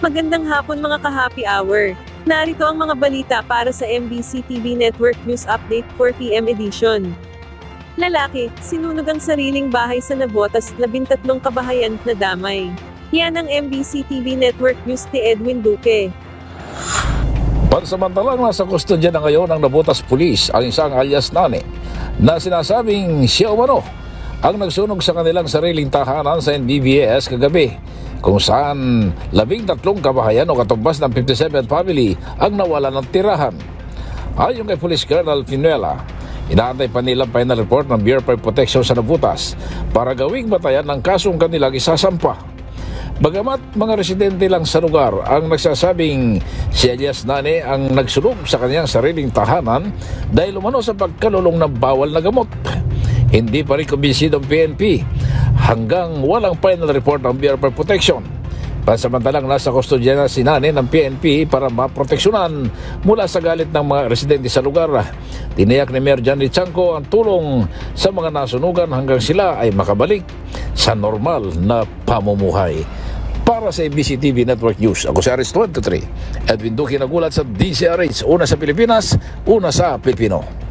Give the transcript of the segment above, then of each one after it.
Magandang hapon mga ka-happy hour. Narito ang mga balita para sa MBC TV Network News Update 4 PM edition. Lalaki, sinunog ang sariling bahay sa Navotas, 13 kabahayan na damay. Yan ang MBC TV Network News ni Edwin Duque. Pansamantalang nasa kustodya na ngayon ng Navotas Police ang isang alias Nane na sinasabing siya umano ang nagsunog sa kanilang sariling tahanan sa NBBS kagabi, kung saan 13 kabahayan o katumbas ng 57 family ang nawala ng tirahan. Ayon kay Police Colonel Finuela, inaantay pa nilang final report ng Bureau of Protection sa Navotas para gawing batayan ng kasong kanilang isasampa. Bagamat mga residente lang sa lugar ang nagsasabing si alias Nane ang nagsunog sa kanyang sariling tahanan dahil umano sa pagkalulong ng bawal na gamot, hindi pa rin kumbinsido ang PNP hanggang walang final report ng Bureau of Protection. Pansamantalang nasa kustodya na si Nane ng PNP para maproteksyonan mula sa galit ng mga residente sa lugar. Tiniyak ni Mayor John Rizanco ang tulong sa mga nasunugan hanggang sila ay makabalik sa normal na pamumuhay. Para sa MBC TV Network News, ako si Aris 23, Edwin Duque, nagulat sa DCRH, una sa Pilipinas, una sa Pilipino.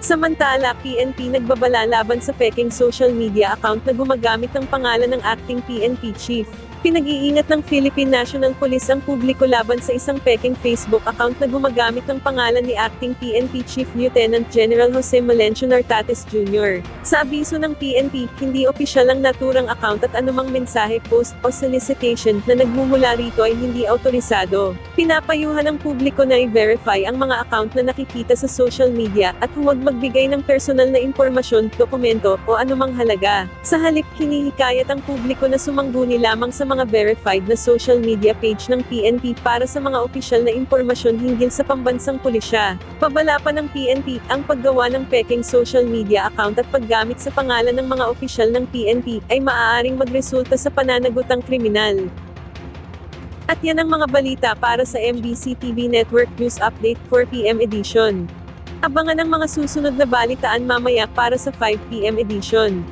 Samantala, PNP nagbabala laban sa peking social media account na gumagamit ng pangalan ng acting PNP chief. Pinag-iingat ng Philippine National Police ang publiko laban sa isang peking Facebook account na gumagamit ng pangalan ni acting PNP Chief Lieutenant General Jose Melencio Nartates Jr. Sa abiso ng PNP, hindi opisyal ang naturang account at anumang mensahe, post o solicitation na nagmumula rito ay hindi autorisado. Pinapayuhan ng publiko na i-verify ang mga account na nakikita sa social media at huwag magbigay ng personal na impormasyon, dokumento o anumang halaga. Sa halip, hinihikayat ang publiko na sumangguni lamang sa mga verified na social media page ng PNP para sa mga opisyal na impormasyon hinggil sa pambansang pulisya. Pabala pa ng PNP, ang paggawa ng peking social media account at paggamit sa pangalan ng mga opisyal ng PNP ay maaaring magresulta sa pananagutang kriminal. At yan ang mga balita para sa MBC TV Network News Update 4 PM edition. Abangan ang mga susunod na balitaan mamaya para sa 5 PM edition.